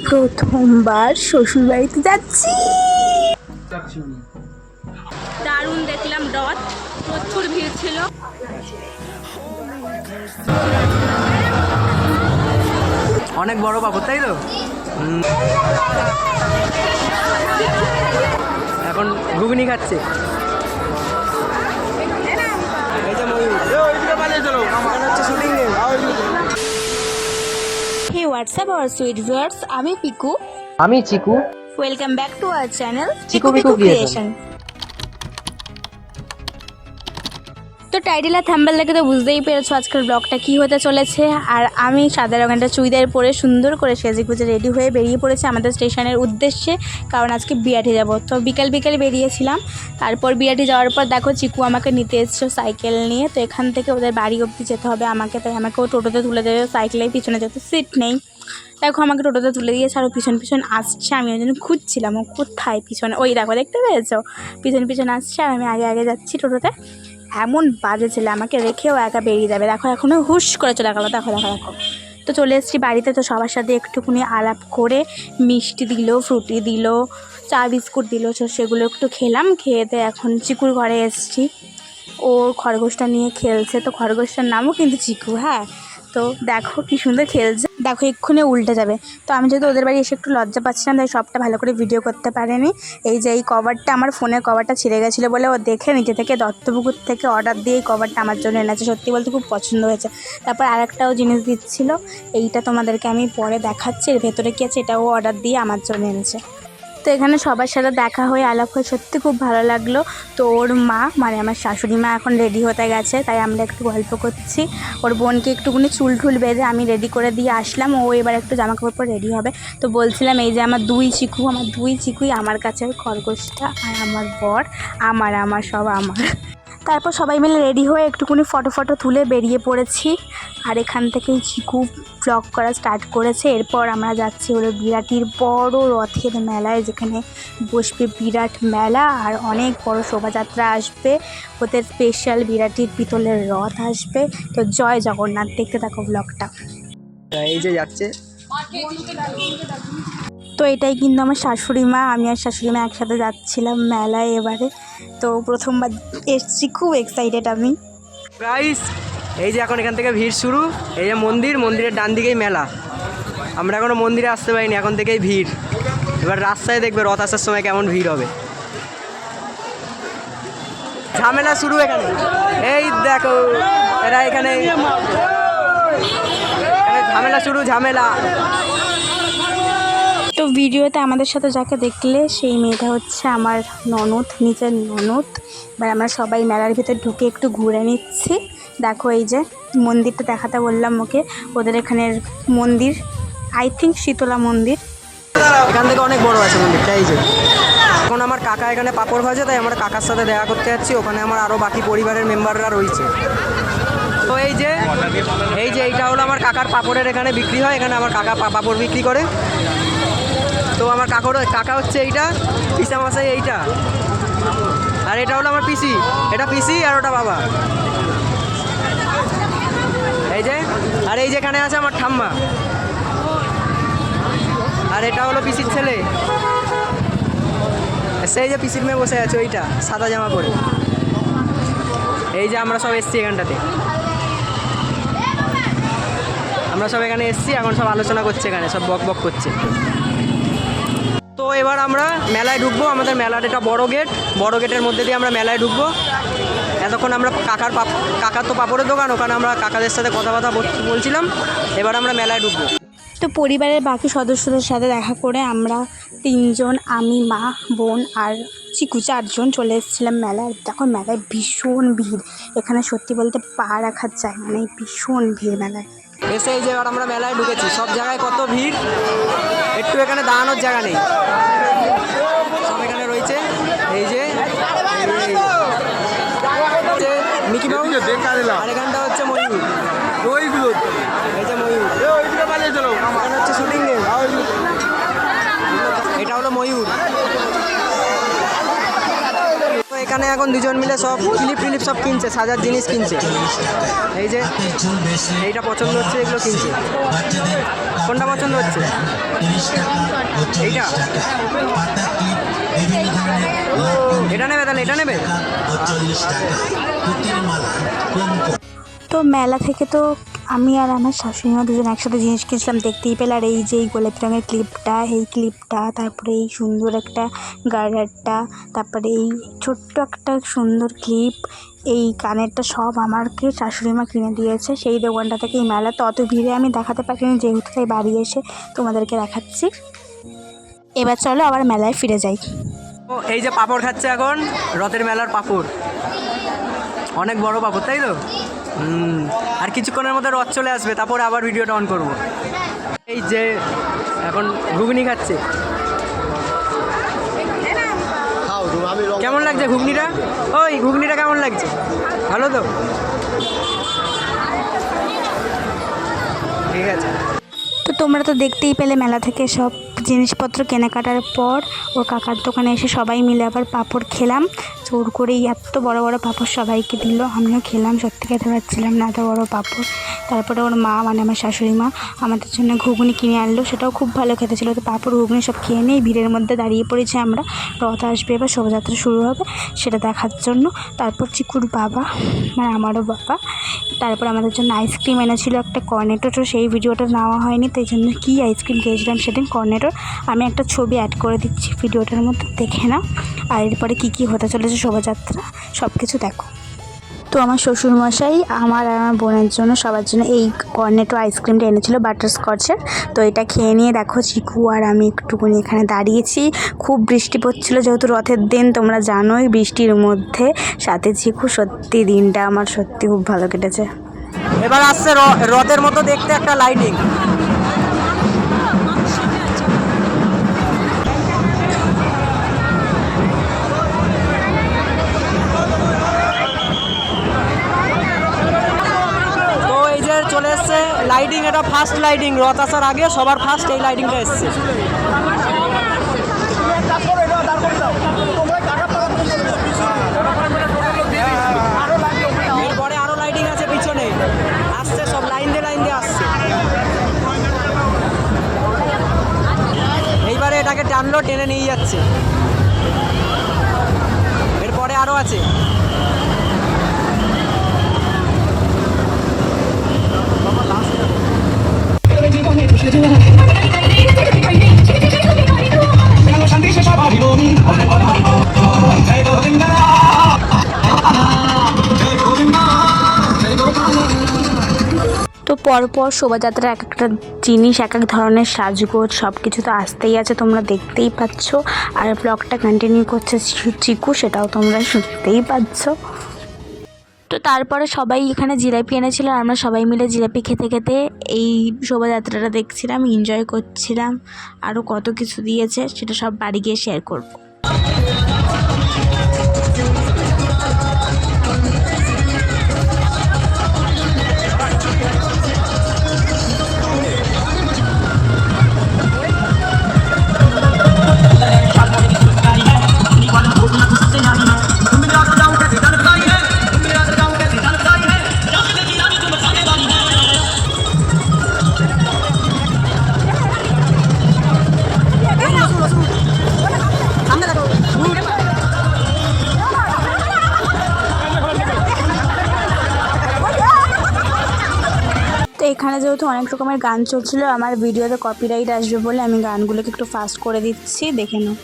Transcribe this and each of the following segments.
প্রথমবার শ্বশুর বাড়িতে যাচ্ছি। দারুণ দেখলাম রথ, প্রচুর ভিড় ছিল। অনেক বড় পাবো তাই তো। এখন ঘুগনি খাচ্ছে। Hey what's up our sweet viewers, আমি পিকু। আমি Chiku. Welcome back to our channel Chiku Chiku Piku Piku creation. তো টাইটেল আর থাম্বনেল দেখে তো বুঝতেই পেরেছো আজকের ব্লগটা কী হতে চলেছে। আর আমি সাদা রঙের একটা চুড়িদার পরে সুন্দর করে সেজে গুজে রেডি হয়ে বেরিয়ে পড়েছি আমাদের স্টেশনের উদ্দেশ্যে, কারণ আজকে বিরাটি যাব। তো বিকাল বেরিয়েছিলাম। তারপর বিরাটি যাওয়ার পর দেখো চিকু আমাকে নিতে এসছো সাইকেল নিয়ে। তো এখান থেকে ওদের বাড়ি অবধি যেতে হবে আমাকে, তাই আমাকেও টোটোতে তুলে দেবে। সাইকেলের পিছনে যেতে সিট নেই, দেখো আমাকে টোটোতে তুলে দিয়েছে। আর পিছন আসছে, আমি ওই জন্য খুঁজছিলাম ও কোথায় পিছনে। ওই দেখো, দেখতে পেয়েছো পিছন আসছে আর আমি আগে যাচ্ছি টোটোতে। এমন বাজে ছেলে, আমাকে রেখেও একা বেরিয়ে যাবে। দেখো এখনও হুশ করে চলে গেলো। দেখো। তো চলে এসেছি বাড়িতে। তো সবার সাথে একটুকুনি আলাপ করে মিষ্টি দিল, ফ্রুটি দিল, চা বিস্কুট দিল। তো সেগুলো একটু খেলাম। খেয়েতে এখন চিকুর ঘরে এসেছি। ও খরগোশটা নিয়ে খেলছে। তো খরগোশটার নামও কিন্তু চিকু। হ্যাঁ, তো দেখো কি সুন্দর খেলছে। দেখো এক্ষুনি উল্টে যাবে। তো আমি যেহেতু ওদের বাড়ি এসে একটু লজ্জা পাচ্ছিলাম, তাই সবটা ভালো করে ভিডিও করতে পারিনি। এই যে এই কভারটা, আমার ফোনের কভারটা ছিঁড়ে গেছিলো বলে ও দেখে নিজে থেকে দত্তপুকুর থেকে অর্ডার দিয়ে এই কভারটা আমার জন্য এনেছে। সত্যি বলতে খুব পছন্দ হয়েছে। তারপর আরেকটাও জিনিস দিচ্ছিল, এইটা তোমাদেরকে আমি পরে দেখাচ্ছি। এর ভেতরে কী আছে এটাও অর্ডার দিয়ে আমার জন্য এনেছে। তো এখানে সবার সাথে দেখা হয়ে আলাপ হয়ে সত্যি খুব ভালো লাগলো। তো ওর মা মানে আমার শাশুড়ি মা এখন রেডি হতে গেছে, তাই আমরা একটু গল্প করছি। ওর বোনকে একটুকুনি চুল বেঁধে আমি রেডি করে দিয়ে আসলাম। ও এবার একটু জামাকাপড় পরে রেডি হবে। তো বলছিলাম এই যে আমার দুই চিকুই আমার কাছে, খরগোশটা আর আমার বর, আমার সব আমার। তারপর সবাই মিলে রেডি হয়ে একটুকুনি ফটো তুলে বেরিয়ে পড়েছি। আর এখান থেকেই চিকু ব্লগ করা স্টার্ট করেছে। এরপর আমরা যাচ্ছি হলো বিরাটির বড় রথের মেলায়, যেখানে বসবে বিরাট মেলা আর অনেক বড় শোভাযাত্রা আসবে। ওদের স্পেশাল বিরাটির পিতলের রথ আসবে। তো জয় জগন্নাথ, দেখতে থাকো ব্লগটা। এই যে যাচ্ছে। তো এটাই কিন্তু আমার শাশুড়ি মা, আমি আর শাশুড়ি মা একসাথে যাচ্ছিলাম মেলায় এবারে। তো প্রথমবার এসছি, খুব এক্সাইটেড আমি। গাইস এই যে এখন এখান থেকে ভিড় শুরু। এই যে মন্দিরের ডান দিকেই মেলা। আমরা এখনো মন্দিরে আসতে পারিনি, এখন থেকেই ভিড়। এবার রাস্তায় দেখবে রথ আসার সময় কেমন ভিড় হবে। ঝামেলা শুরু এখানে। এই দেখো এরা এখানে ঝামেলা শুরু। তো ভিডিওতে আমাদের সাথে যাকে দেখলে সেই মেয়েটা হচ্ছে আমার ননদ, নিজের ননদ। এবার আমরা সবাই মেলার ভিতরে ঢুকে একটু ঘুরে নিচ্ছি। দেখো এই যে মন্দিরটা দেখাতে বললাম ওকে, ওদের এখানের মন্দির, আই থিঙ্ক শীতলা মন্দির। এখান থেকে অনেক বড় আছে মন্দিরটা। এই যে এখন আমার কাকা এখানে পাঁপড় ভাজে, তাই আমরা কাকার সাথে দেখা করতে যাচ্ছি। ওখানে আমার আরও বাকি পরিবারের মেম্বাররা রয়েছে। তো এই যে এইটা হলো আমার কাকার পাঁপড়ের এখানে বিক্রি হয়। এখানে আমার কাকা পাঁপড় বিক্রি করে। তো আমার কাকা হচ্ছে এইটা, পিসামশাই এইটা, আর এটা হলো আমার পিসি। এটা পিসি আর ওটা বাবা। এই যে আর এই যেখানে আছে আমার ঠাম্মা, আর এটা হলো পিসির ছেলে। সেই যে পিসির মেয়ে বসে আছে ওইটা সাদা জামা পরে। এই যে আমরা সব এসছি এখানটাতে, আমরা সব এখানে এসছি। এখন সব আলোচনা করছে, এখানে সব বক করছে। তো এবার আমরা মেলায় ঢুকবো। আমাদের মেলার এটা বড় গেটের মধ্যে দিয়ে আমরা মেলায় ঢুকবো। এতক্ষণ আমরা কাকার তো পাপড়ের দোকান, ওখানে আমরা কাকাদের সাথে কথা বলছিলাম। এবার আমরা মেলায় ঢুকবো। তো পরিবারের বাকি সদস্যদের সাথে দেখা করে আমরা তিনজন, আমি, মা, বোন আর চিকু, চারজন চলে এসেছিলাম মেলায়। দেখো মেলায় ভীষণ ভিড়, এখানে সত্যি বলতে পা রাখার যায় মানে ভীষণ ভিড় মেলায়। এসে এই যে এবার আমরা মেলায় ঢুকেছি। সব জায়গায় কত ভিড়, একটু এখানে দাঁড়ানোর জায়গা নেই। সব এখানে রয়েছে। এই যে মিকি মাউস, আর এখানটা হচ্ছে ময়ূর। এই যে ময়ূর, এখানে হচ্ছে শুটিং গেম। এটা হলো ময়ূর। তো এখানে এখন দুজন মিলে সব ক্লিপ সব কিনছে, সাজার জিনিস কিনছে। এই যে এইটা পছন্দ হচ্ছে, এগুলো কিনছে। কোনটা পছন্দ হচ্ছে? এইটা এটা নেবে তাহলে, এটা নেবে। তো মেলা থেকে তো আমি আর আমার শাশুড়িমা দুজন একসাথে জিনিস কিনছিলাম, দেখতেই পেলে। আর এই যে এই গোলাপি রঙের ক্লিপটা, এই ক্লিপটা, তারপরে এই সুন্দর একটা গার্ডারটা, তারপরে এই ছোট্ট একটা সুন্দর ক্লিপ, এই কানেরটা সব আমাকে শাশুড়িমা কিনে দিয়েছে সেই দোকানটা থেকে। এই মেলা তো অত ভিড়ে আমি দেখাতে পারিনি, যেহেতু তাই বাড়ি এসে তোমাদেরকে দেখাচ্ছি। এবার চলো আবার মেলায় ফিরে যাই। ও এই যে পাঁপড় খাচ্ছে এখন, রথের মেলার পাঁপড়, অনেক বড় পাঁপড়, তাই তো? আর কিছুক্ষণের মধ্যে রথ চলে আসবে, তারপরে আবার ভিডিওটা অন করব। এই যে এখন ঘুগনি খাচ্ছে। কেমন লাগছে ঘুগনিটা? ওই ঘুগনিটা কেমন লাগছে? ভালো তো? ঠিক আছে। তো তোমরা তো দেখতেই পেলে মেলা থেকে সব জিনিসপত্র কেনাকাটার পর ওর কাকার দোকানে এসে সবাই মিলে আবার পাঁপড় খেলাম। জোর করেই এত বড় বড় পাঁপড় সবাইকে দিল, আমিও খেলাম, সত্যি খেতে পারছিলাম না এত বড় পাঁপড়। তারপরে ওর মা মানে আমার শাশুড়ি মা আমাদের জন্য ঘুগনি কিনে আনলো, সেটাও খুব ভালো খেতে ছিল। তো পাঁপড় ঘুগনি সব খেয়ে নিয়ে ভিড়ের মধ্যে দাঁড়িয়ে পড়েছি আমরা। রথ আসবে, এবার শোভাযাত্রা শুরু হবে সেটা দেখার জন্য। তারপর চিকুর বাবা মানে আমারও বাবা তারপর আমাদের জন্য আইসক্রিম এনেছিল একটা কর্নেটো। তো সেই ভিডিওটা নেওয়া হয়নি, তাই জন্য কী আইসক্রিম খেয়েছিলাম সেদিন, কর্নেটোর। আমি একটা ছবি অ্যাড করে দিচ্ছি ভিডিওটার মধ্যে, দেখে নাও। আর এরপরে কী হতে চলেছে শোভাযাত্রা সব কিছু দেখো। তো আমার শ্বশুরমশাই আমার আর আমার বোনের জন্য সবার জন্য এই কর্নেটো আইসক্রিমটা এনেছিল বাটারস্কচের। তো এটা খেয়ে নিয়ে দেখো চিকু আর আমি একটুখানি এখানে দাঁড়িয়েছি। খুব বৃষ্টি পড়ছিল, যেহেতু রথের দিন তোমরা জানোই, বৃষ্টির মধ্যে সাথে চিকু। সত্যি দিনটা আমার সত্যি খুব ভালো কেটেছে। এবার আসছে রথের মতো দেখতে একটা লাইটিং। চলে এসছে লাইটিং, এটা ফার্স্ট লাইটিং, রথ আসার আগে সবার ফার্স্ট এই লাইটিংটা এসছে। এরপরে আরো লাইটিং আছে পিছনে, আসছে সব লাইন দিয়ে আসছে। এইবারে এটাকে টানলো, টেনে নিয়ে যাচ্ছে। এরপরে আরো আছে। তো পরপর শোভাযাত্রার এক একটা জিনিস, এক এক ধরনের সাজগোজ সব কিছু তো আসতেই আছে, তোমরা দেখতেই পাচ্ছ। আর ব্লগটা কন্টিনিউ করছে চিকু, সেটাও তোমরা শুনতেই পাচ্ছ। তো তারপরে সবাই এখানে জিলাপি এনেছিল, আর আমরা সবাই মিলে জিলাপি খেতে খেতে এই শোভাযাত্রাটা দেখছিলাম, এনজয় করছিলাম। আরও কত কিছু দিয়েছে সেটা সব বাড়ি গিয়ে শেয়ার করব। তো এখানে যেহেতু অনেক রকমের গান চলছিল, আমার ভিডিওতে কপিরাইট আসবে বলে আমি গানগুলোকে একটু ফাস্ট করে দিচ্ছি, দেখে নাও।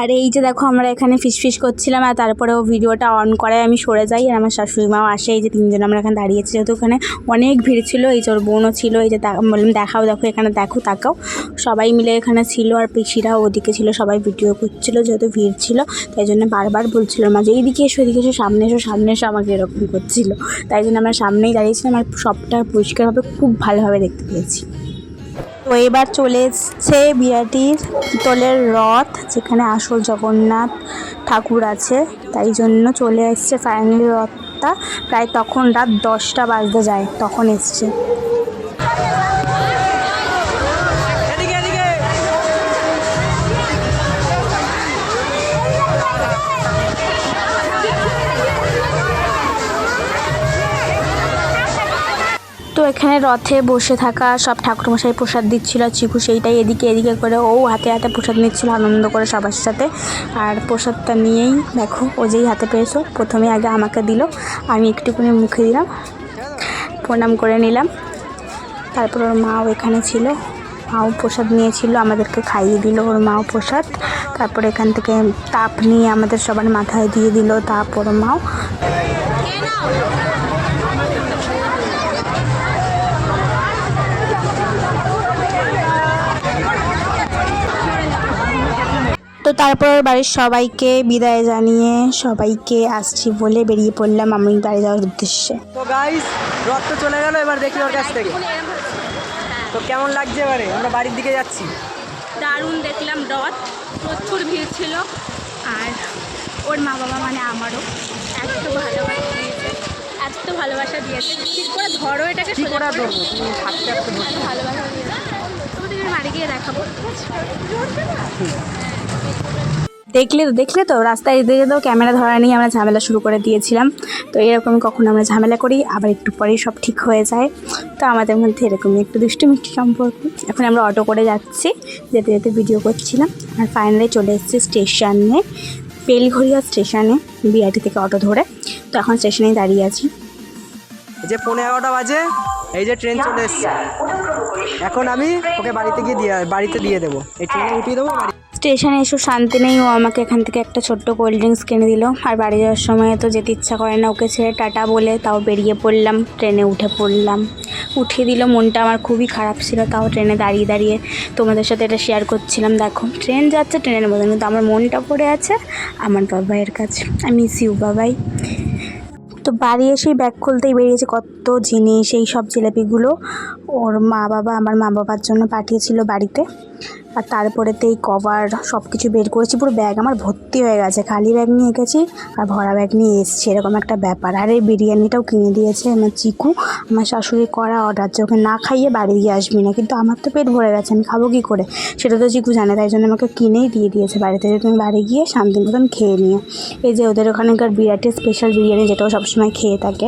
আর এই যে দেখো আমরা এখানে ফিস করছিলাম, আর তারপরেও ভিডিওটা অন করায় আমি সরে যাই, আর আমার শাশুড়ি মাও আসে। এই যে তিনজন আমরা এখানে দাঁড়িয়েছি, যেহেতু ওখানে অনেক ভিড় ছিল। এই যে ওর বোনও ছিল, এই যে বললাম দেখাও, দেখো এখানে দেখো তাকাও, সবাই মিলে এখানে ছিল। আর পিসিরা ওদিকে ছিল, সবাই ভিডিও করছিল, যেহেতু ভিড় ছিল তাই জন্য বারবার বলছিল মাঝে এইদিকে এসো, এদিকে এসো, সামনে এসো, সামনে এসো, আমাকে এরকম করছিল। তাই জন্য আমরা সামনেই দাঁড়িয়েছিলাম, আর সবটা পরিষ্কারভাবে খুব ভালোভাবে দেখতে পেয়েছি। তো এবার চলে এসছে বিরাটির পিতলের রথ, যেখানে আসল জগন্নাথ ঠাকুর আছে, তাই জন্য চলে এসছে ফাইনালি রথটা। প্রায় তখন রাত 10টা বাজতে যায়, তখন এসছে। তো এখানে রথে বসে থাকা সব ঠাকুরমশাই প্রসাদ দিচ্ছিল, চিকু সেইটাই এদিকে এদিকে করে ও হাতে হাতে প্রসাদ নিচ্ছিল আনন্দ করে সবার সাথে। আর প্রসাদটা নিয়েই দেখো ও যেই হাতে পেয়েছো, প্রথমে আগে আমাকে দিল, আমি একটুখানি মুখে দিলাম, প্রণাম করে নিলাম। তারপর ওর মাও এখানে ছিল, মাও প্রসাদ নিয়েছিল, আমাদেরকে খাইয়ে দিল ওর মাও প্রসাদ। তারপর এখান থেকে তাপ নিয়ে আমাদের সবার মাথায় দিয়ে দিল তাপ ওর মাও। তো তারপর বাড়ির সবাইকে বিদায় জানিয়ে সবাইকে আসছি বলে বেরিয়ে পড়লাম আমি বাড়ি যাওয়ার উদ্দেশ্যে। তো গাইস, রথ তো চলে গেল, এবার দেখি ওর কাছ থেকে তো কেমন লাগছে। এবারে আমরা বাড়ির দিকে যাচ্ছি। দারুণ দেখলাম রথ, প্রচুর ভিড় ছিল। আর ওর মা বাবা মানে আমারও এত ভালোবাসা দিয়েছে, এত ভালোবাসা দিয়েছে। ঠিক করে ধরো এটাকে, কি করে ধরবো, তুমি থাকতে থাকতে ধরো। ভালোবাসা দিয়েছে, তোমাদের বাড়ি গিয়ে দেখাবো। দেখলে তো রাস্তায় এদিকে তো ক্যামেরা ধরা নিয়ে আমরা ঝামেলা শুরু করে দিয়েছিলাম। তো এরকম কখনো আমরা ঝামেলা করি, আবার একটু পরেই সব ঠিক হয়ে যায়। তো আমাদের মধ্যে এরকমই একটু দুষ্টু মিষ্টি সম্পর্ক। এখন আমরা অটো করে যাচ্ছি, যেতে যেতে ভিডিও করছিলাম। আর ফাইনালি চলে এসেছি স্টেশনে, বেলঘরিয়া স্টেশনে, বিআরটি থেকে অটো ধরে। তো এখন স্টেশনেই দাঁড়িয়ে আছি। এই যে 11:15 বাজে, এই যে ট্রেন চলে এসছে। এখন আমি ওকে বাড়িতে দিয়ে দেবো, এই ট্রেনে উঠিয়ে দেবো। স্টেশনে এসে শান্তি নেই, ও আমাকে এখান থেকে একটা ছোট্ট কোল্ড ড্রিঙ্কস কিনে দিল। আর বাড়ি যাওয়ার সময় তো যেতে ইচ্ছা করে না, ওকে ছেড়ে টাটা বলে তাও বেরিয়ে পড়লাম, ট্রেনে উঠে পড়লাম। উঠিয়ে দিল, মনটা আমার খুবই খারাপ ছিল, তাও ট্রেনে দাঁড়িয়ে দাঁড়িয়ে তোমাদের সাথে এটা শেয়ার করছিলাম। দেখো ট্রেন যাচ্ছে ট্রেনের মধ্যে, কিন্তু আমার মনটা পড়ে আছে আমার বাবাইয়ের কাছে। আই মিস ইউ বাবাই। তো বাড়ি এসেই ব্যাগ খুলতেই বেরিয়েছে কত জিনিস, এই সব জিলাপিগুলো ওর মা বাবা আমার মা বাবার জন্য পাঠিয়েছিল বাড়িতে। আর তারপরেতেই কভার সব কিছু বের করেছি, পুরো ব্যাগ আমার ভর্তি হয়ে গেছে। খালি ব্যাগ নিয়ে গেছি আর ভরা ব্যাগ নিয়ে এসেছি, এরকম একটা ব্যাপার। আর এই বিরিয়ানিটাও কিনে দিয়েছে আমার চিকু, আমার শাশুড়ি করা অর্ডার, যে ওকে না খাইয়ে বাড়ি দিয়ে আসবি না। কিন্তু আমার তো পেট ভরে গেছে, আমি খাবো কী করে সেটা তো চিকু জানে, তাই জন্য আমাকে কিনেই দিয়ে দিয়েছে বাড়িতে, যে তুমি বাড়ি গিয়ে শান্তি মতন খেয়ে নিও। এই যে ওদের ওখানকার বিরাটের স্পেশাল বিরিয়ানি, যেটাও সবসময় খেয়ে থাকে।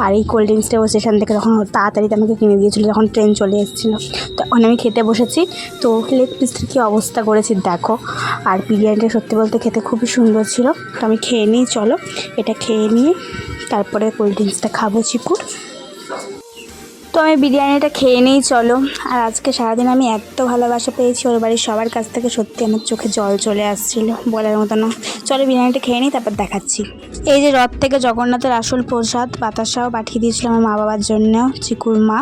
আর এই কোল্ড ড্রিঙ্কসটাও স্টেশন থেকে তখন তাড়াতাড়িতে আমাকে কিনে দিয়েছিলো যখন ট্রেন চলে এসেছিলো। তখন আমি খেতে বসেছি, তো লেগ পিসের কী অবস্থা করেছি দেখো। আর বিরিয়ানিটা সত্যি বলতে খেতে খুবই সুন্দর ছিল। তো আমি খেয়ে নিই, চলো এটা খেয়ে নিয়ে তারপরে কোল্ড ড্রিঙ্কসটা খাবো চিকুর। তো আমি বিরিয়ানিটা খেয়ে নিই, চলো। আর আজকে সারাদিন আমি এত ভালোবাসা পেয়েছি ওর বাড়ির সবার কাছ থেকে, সত্যি আমার চোখে জল চলে আসছিলো বলার মতো না। চলো বিরিয়ানিটা খেয়ে নিই, তারপর দেখাচ্ছি। এই যে রথ থেকে জগন্নাথের আসল প্রসাদ বাতাসাও পাঠিয়ে দিয়েছিল আমার মা বাবার জন্য, চিকুর মা।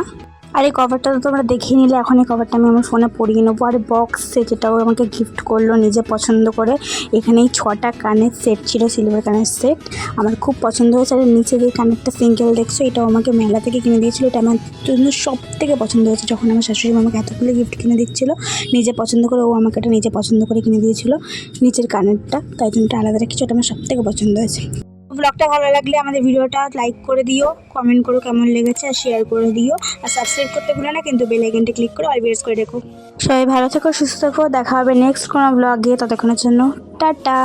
আর এই কভারটা তো তোমরা দেখিয়ে নিলে, এখন এই কভারটা আমি আমার ফোনে পরিয়ে নেবো। আর বক্সে যেটাও আমাকে গিফট করলো নিজে পছন্দ করে, এখানে এই 6টা কানের সেট ছিল, সিলভার কানের সেট, আমার খুব পছন্দ হয়েছে। আর নিচে যে কানেরটা সিঙ্গেল দেখছো, এটাও আমাকে মেলা থেকে কিনে দিয়েছিলো। এটা আমার জন্য সব থেকে পছন্দ হয়েছে, যখন আমার শাশুড়ি আমাকে এতগুলো গিফট কিনে দিচ্ছিলো নিজে পছন্দ করে, ও আমাকে এটা নিজে পছন্দ করে কিনে দিয়েছিলো নিচের কানেরটা, তাই জন্য আলাদা কিছু, এটা আমার সব থেকে পছন্দ হয়েছে। ব্লগটা ভালো লাগলে আমাদের ভিডিওটা লাইক করে দিও, কমেন্ট করো কেমন লেগেছে, আর শেয়ার করে দিও। আর সাবস্ক্রাইব করতে ভুলো না কিন্তু, বেল আইকনটা ক্লিক করে অল প্রেস করে রেখো। সবাই ভালো থেকো, সুস্থ থেকো, দেখা হবে নেক্সট কোনো ব্লগে। ততক্ষণের জন্য টাটা।